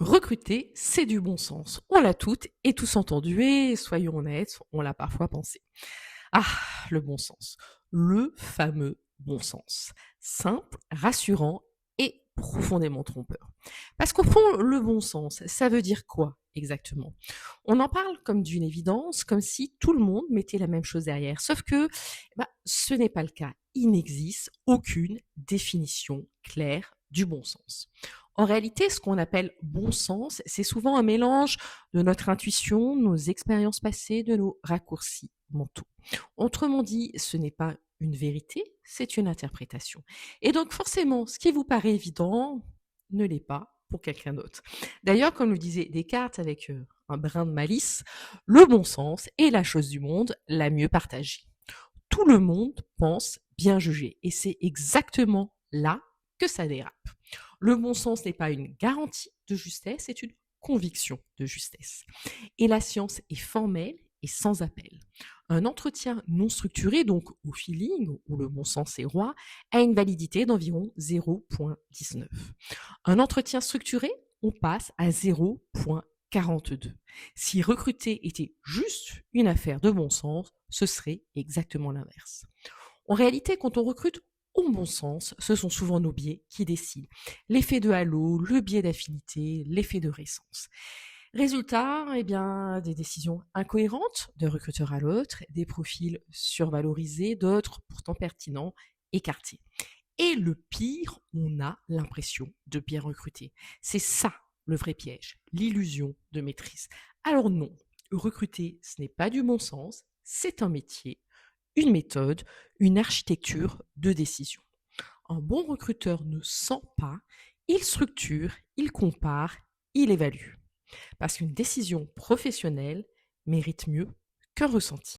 Recruter, c'est du bon sens. On l'a toutes et tous entendu et soyons honnêtes, on l'a parfois pensé. Ah, le bon sens. Le fameux bon sens. Simple, rassurant et profondément trompeur. Parce qu'au fond, le bon sens, ça veut dire quoi exactement? On en parle comme d'une évidence, comme si tout le monde mettait la même chose derrière. Sauf que ce n'est pas le cas. Il n'existe aucune définition claire du bon sens. En réalité, ce qu'on appelle bon sens, c'est souvent un mélange de notre intuition, de nos expériences passées, de nos raccourcis mentaux. Autrement dit, ce n'est pas une vérité, c'est une interprétation. Et donc forcément, ce qui vous paraît évident ne l'est pas pour quelqu'un d'autre. D'ailleurs, comme le disait Descartes avec un brin de malice, le bon sens est la chose du monde la mieux partagée. Tout le monde pense bien juger et c'est exactement là que ça dérape. Le bon sens n'est pas une garantie de justesse, c'est une conviction de justesse. Et la science est formelle et sans appel. Un entretien non structuré, donc au feeling, où le bon sens est roi, a une validité d'environ 0,19. Un entretien structuré, on passe à 0,42. Si recruter était juste une affaire de bon sens, ce serait exactement l'inverse. En réalité, quand on recrute au bon sens, ce sont souvent nos biais qui décident. L'effet de halo, le biais d'affinité, l'effet de récence. Résultat, des décisions incohérentes de recruteur à l'autre, des profils survalorisés, d'autres pourtant pertinents, écartés. Et le pire, on a l'impression de bien recruter. C'est ça le vrai piège, l'illusion de maîtrise. Alors non, recruter, ce n'est pas du bon sens, c'est un métier, une méthode, une architecture de décision. Un bon recruteur ne sent pas, il structure, il compare, il évalue. Parce qu'une décision professionnelle mérite mieux qu'un ressenti.